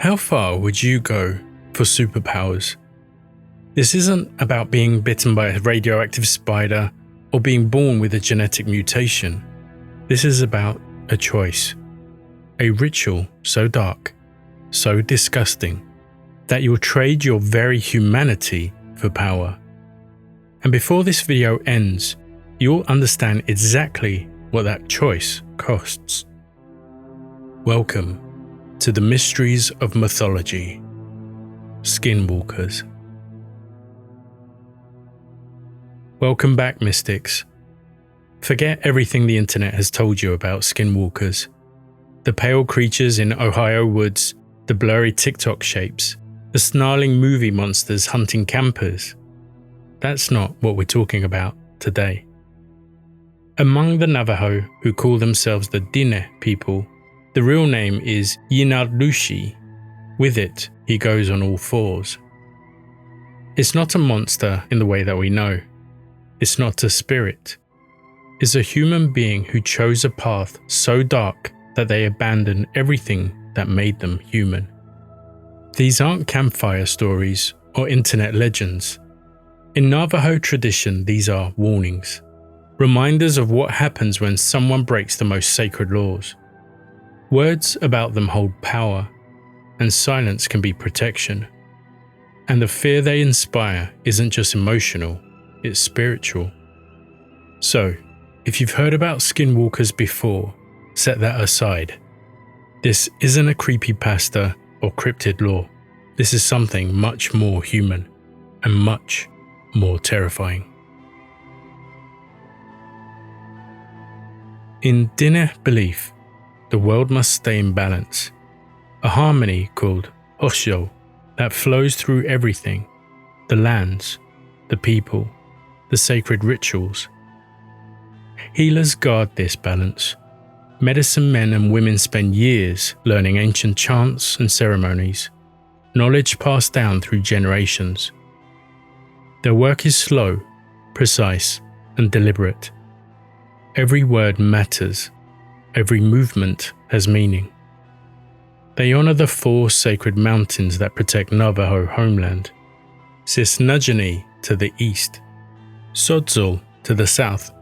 How far would you go for superpowers? This isn't about being bitten by a radioactive spider or being born with a genetic mutation. This is about a choice. A ritual so dark, so disgusting, that you'll trade your very humanity for power. And before this video ends, you'll understand exactly what that choice costs. Welcome to the Mysteries of Mythology, Skinwalkers. Welcome back, mystics. Forget everything the internet has told you about skinwalkers. The pale creatures in Ohio woods, the blurry TikTok shapes, the snarling movie monsters hunting campers. That's not what we're talking about today. Among the Navajo, who call themselves the Diné people, the real name is naaldlooshii. With it, he goes on all fours. It's not a monster in the way that we know. It's not a spirit. It's a human being who chose a path so dark that they abandoned everything that made them human. These aren't campfire stories or internet legends. In Navajo tradition, these are warnings, reminders of what happens when someone breaks the most sacred laws. Words about them hold power, and silence can be protection. And the fear they inspire isn't just emotional, it's spiritual. So, if you've heard about skinwalkers before, set that aside. This isn't a creepypasta or cryptid lore. This is something much more human and much more terrifying. In Diné belief, the world must stay in balance, a harmony called hoshio that flows through everything, the lands, the people, the sacred rituals. Healers guard this balance. Medicine men and women spend years learning ancient chants and ceremonies, knowledge passed down through generations. Their work is slow, precise, and deliberate. Every word matters. Every movement has meaning. They honor the four sacred mountains that protect Navajo homeland. Cisnajani to the east, Sodzol to the south,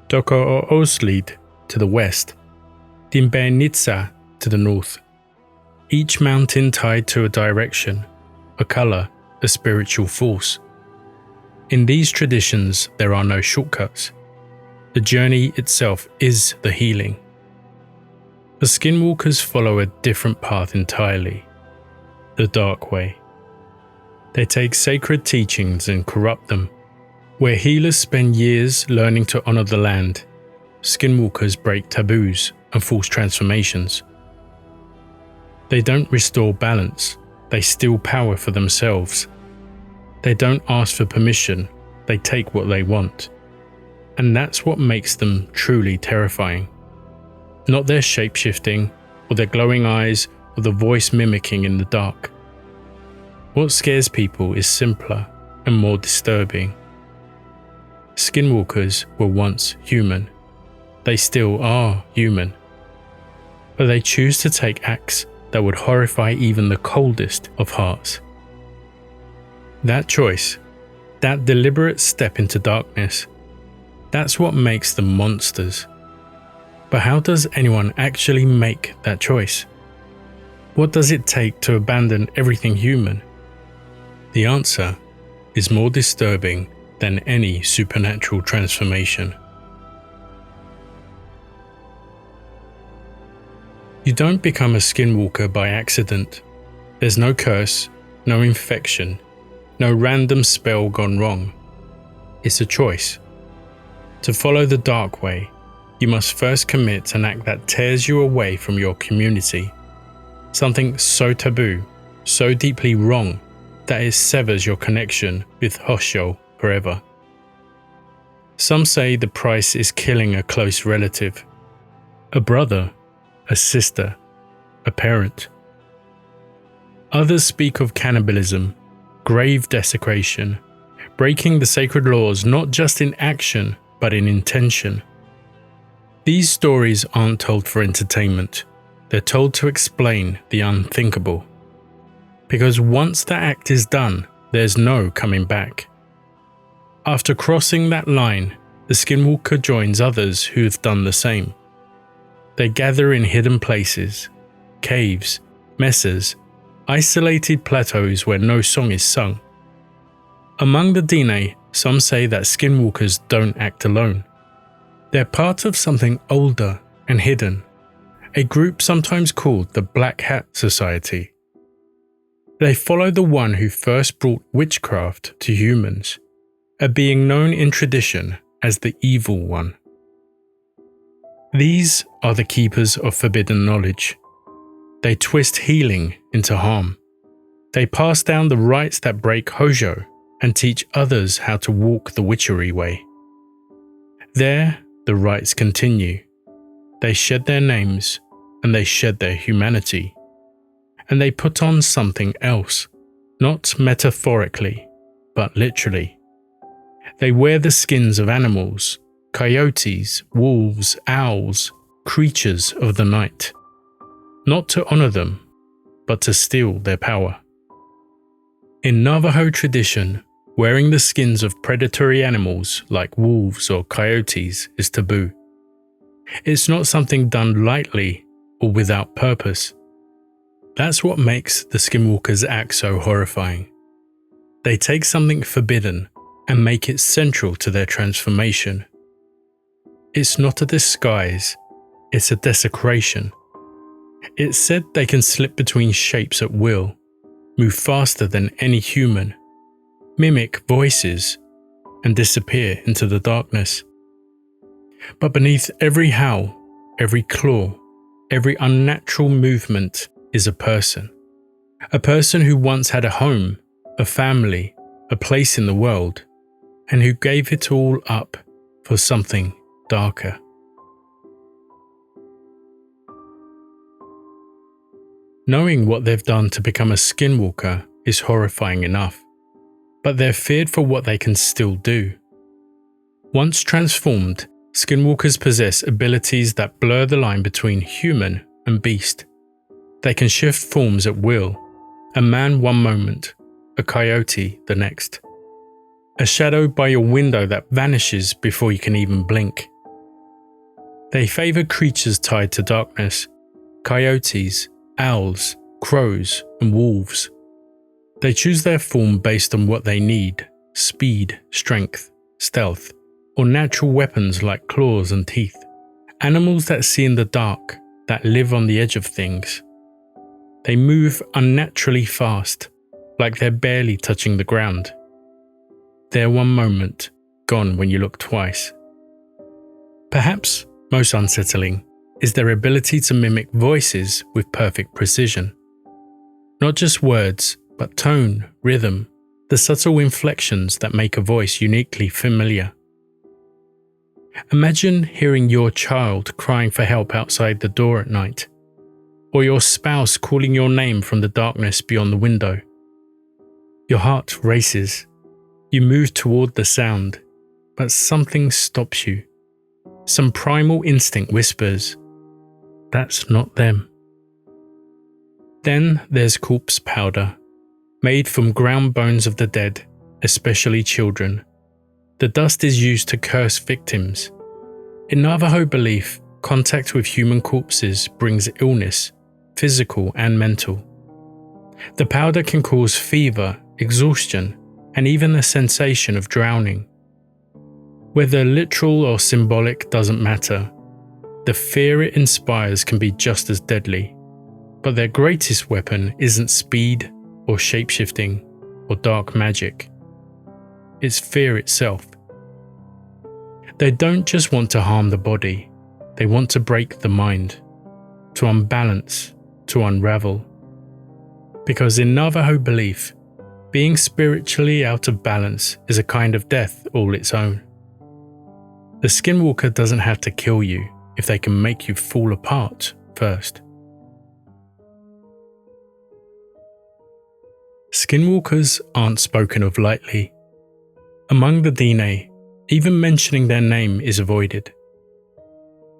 Doko'oslid to the west, Dimbenitsa to the north. Each mountain tied to a direction, a color, a spiritual force. In these traditions, there are no shortcuts. The journey itself is the healing. The skinwalkers follow a different path entirely, the dark way. They take sacred teachings and corrupt them. Where healers spend years learning to honor the land, skinwalkers break taboos and force transformations. They don't restore balance, they steal power for themselves. They don't ask for permission, they take what they want. And that's what makes them truly terrifying. Not their shape-shifting, or their glowing eyes, or the voice mimicking in the dark. What scares people is simpler and more disturbing. Skinwalkers were once human. They still are human. But they choose to take acts that would horrify even the coldest of hearts. That choice, that deliberate step into darkness, that's what makes them monsters. But how does anyone actually make that choice? What does it take to abandon everything human? The answer is more disturbing than any supernatural transformation. You don't become a skinwalker by accident. There's no curse, no infection, no random spell gone wrong. It's a choice. To follow the dark way, you must first commit an act that tears you away from your community. Something so taboo, so deeply wrong, that it severs your connection with hoshio forever. Some say the price is killing a close relative, a brother, a sister, a parent. Others speak of cannibalism, grave desecration, breaking the sacred laws not just in action but in intention. These stories aren't told for entertainment. They're told to explain the unthinkable, because once that act is done, there's no coming back. After crossing that line, the Skinwalker joins others who have done the same. They gather in hidden places, caves, mesas, isolated plateaus where no song is sung. Among the Diné, some say that Skinwalkers don't act alone. They're part of something older and hidden, a group sometimes called the Black Hat Society. They follow the one who first brought witchcraft to humans, a being known in tradition as the Evil One. These are the keepers of forbidden knowledge. They twist healing into harm. They pass down the rites that break Hojo and teach others how to walk the witchery way. There, the rites continue. They shed their names and they shed their humanity. And they put on something else, not metaphorically, but literally. They wear the skins of animals, coyotes, wolves, owls, creatures of the night, not to honor them, but to steal their power. In Navajo tradition, wearing the skins of predatory animals like wolves or coyotes is taboo. It's not something done lightly or without purpose. That's what makes the Skinwalkers act so horrifying. They take something forbidden and make it central to their transformation. It's not a disguise, it's a desecration. It's said they can slip between shapes at will, move faster than any human, mimic voices, and disappear into the darkness. But beneath every howl, every claw, every unnatural movement is a person who once had a home, a family, a place in the world, and who gave it all up for something darker. Knowing what they've done to become a skinwalker is horrifying enough, but they're feared for what they can still do. Once transformed, skinwalkers possess abilities that blur the line between human and beast. They can shift forms at will, a man one moment, a coyote the next. A shadow by your window that vanishes before you can even blink. They favor creatures tied to darkness, coyotes, owls, crows, and wolves. They choose their form based on what they need: speed, strength, stealth, or natural weapons like claws and teeth. Animals that see in the dark, that live on the edge of things. They move unnaturally fast, like they're barely touching the ground. There one moment, gone when you look twice. Perhaps most unsettling is their ability to mimic voices with perfect precision. Not just words, but tone, rhythm, the subtle inflections that make a voice uniquely familiar. Imagine hearing your child crying for help outside the door at night, or your spouse calling your name from the darkness beyond the window. Your heart races. You move toward the sound, but something stops you. Some primal instinct whispers, "That's not them." Then there's corpse powder, made from ground bones of the dead, especially children. The dust is used to curse victims. In Navajo belief, contact with human corpses brings illness, physical and mental. The powder can cause fever, exhaustion, and even the sensation of drowning. Whether literal or symbolic doesn't matter. The fear it inspires can be just as deadly. But their greatest weapon isn't speed or shapeshifting or dark magic. It's fear itself. They don't just want to harm the body, they want to break the mind, to unbalance, to unravel. Because in Navajo belief, being spiritually out of balance is a kind of death all its own. The skinwalker doesn't have to kill you if they can make you fall apart first. Skinwalkers aren't spoken of lightly. Among the Diné, even mentioning their name is avoided.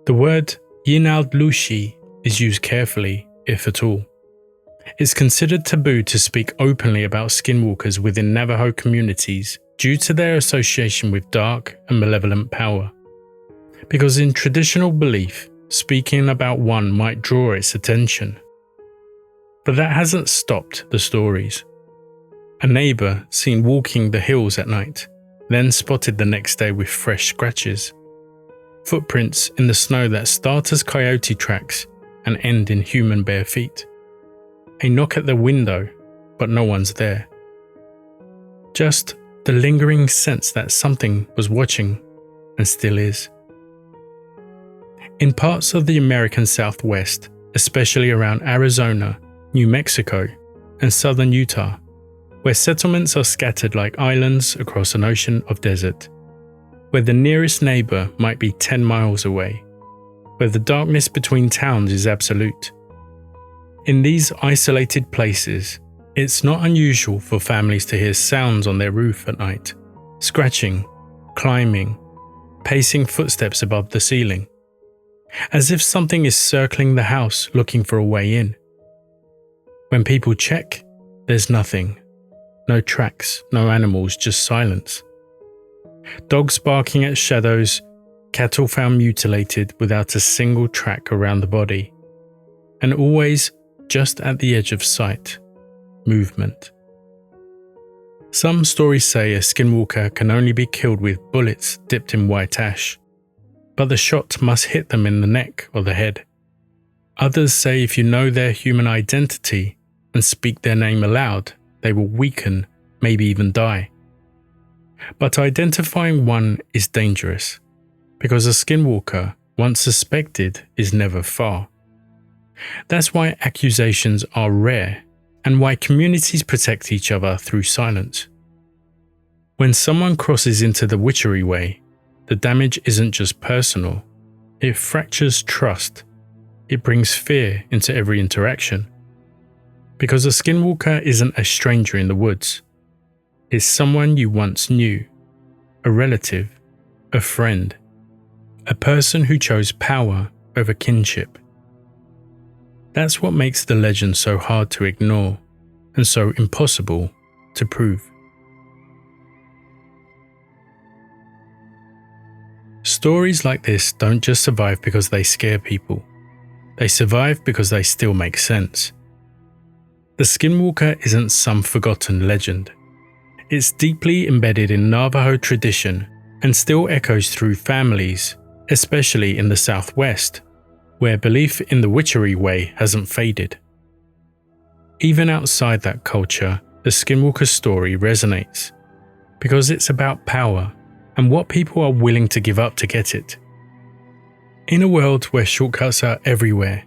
The word naaldlooshii is used carefully, if at all. It's considered taboo to speak openly about skinwalkers within Navajo communities due to their association with dark and malevolent power. Because in traditional belief, speaking about one might draw its attention. But that hasn't stopped the stories. A neighbour seen walking the hills at night, then spotted the next day with fresh scratches. Footprints in the snow that start as coyote tracks and end in human bare feet. A knock at the window, but no one's there. Just the lingering sense that something was watching and still is. In parts of the American Southwest, especially around Arizona, New Mexico, and southern Utah, where settlements are scattered like islands across an ocean of desert, where the nearest neighbour might be 10 miles away, where the darkness between towns is absolute. In these isolated places, it's not unusual for families to hear sounds on their roof at night, scratching, climbing, pacing footsteps above the ceiling, as if something is circling the house looking for a way in. When people check, there's nothing. No tracks, no animals, just silence. Dogs barking at shadows, cattle found mutilated without a single track around the body, and always just at the edge of sight, movement. Some stories say a skinwalker can only be killed with bullets dipped in white ash, but the shot must hit them in the neck or the head. Others say if you know their human identity and speak their name aloud, they will weaken, maybe even die. But identifying one is dangerous, because a skinwalker, once suspected, is never far. That's why accusations are rare, and why communities protect each other through silence. When someone crosses into the witchery way, the damage isn't just personal, it fractures trust. It brings fear into every interaction. Because a skinwalker isn't a stranger in the woods. It's someone you once knew, a relative, a friend, a person who chose power over kinship. That's what makes the legend so hard to ignore and so impossible to prove. Stories like this don't just survive because they scare people. They survive because they still make sense. The Skinwalker isn't some forgotten legend. It's deeply embedded in Navajo tradition and still echoes through families, especially in the Southwest, where belief in the witchery way hasn't faded. Even outside that culture, the Skinwalker story resonates, because it's about power and what people are willing to give up to get it. In a world where shortcuts are everywhere,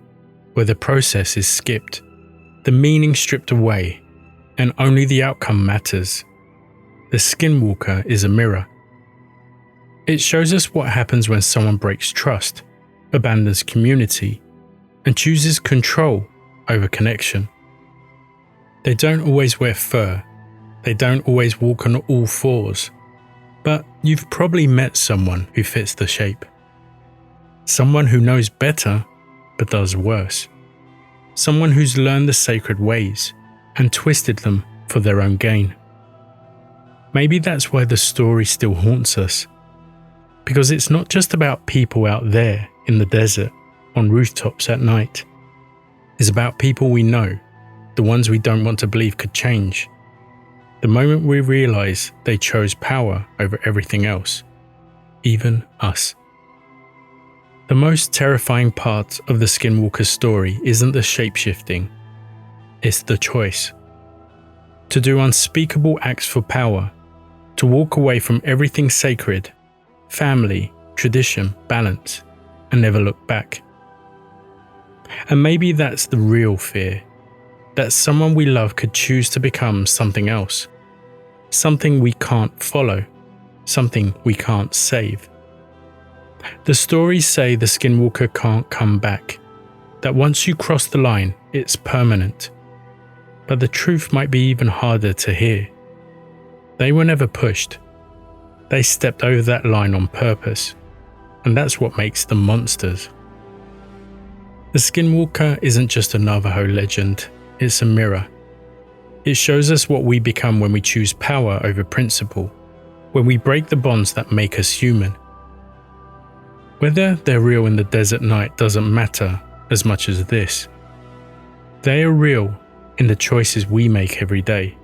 where the process is skipped, the meaning stripped away, and only the outcome matters, the Skinwalker is a mirror. It shows us what happens when someone breaks trust, abandons community, and chooses control over connection. They don't always wear fur, they don't always walk on all fours, but you've probably met someone who fits the shape. Someone who knows better, but does worse. Someone who's learned the sacred ways and twisted them for their own gain. Maybe that's why the story still haunts us. Because it's not just about people out there in the desert, on rooftops at night. It's about people we know, the ones we don't want to believe could change. The moment we realize they chose power over everything else, even us. The most terrifying part of the Skinwalker story isn't the shape-shifting, it's the choice. To do unspeakable acts for power, to walk away from everything sacred, family, tradition, balance, and never look back. And maybe that's the real fear, that someone we love could choose to become something else, something we can't follow, something we can't save. The stories say the Skinwalker can't come back, that once you cross the line, it's permanent. But the truth might be even harder to hear. They were never pushed. They stepped over that line on purpose, and that's what makes them monsters. The Skinwalker isn't just a Navajo legend, it's a mirror. It shows us what we become when we choose power over principle, when we break the bonds that make us human. Whether they're real in the desert night doesn't matter as much as this. They are real in the choices we make every day.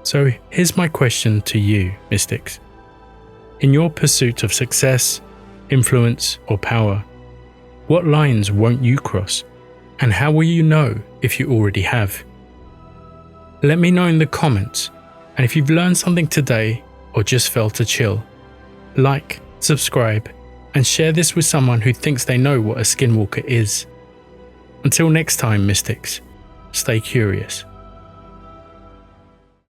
So here's my question to you, mystics. In your pursuit of success, influence, or power, what lines won't you cross? And how will you know if you already have? Let me know in the comments, and if you've learned something today or just felt a chill, like, subscribe, and share this with someone who thinks they know what a skinwalker is. Until next time, mystics, stay curious.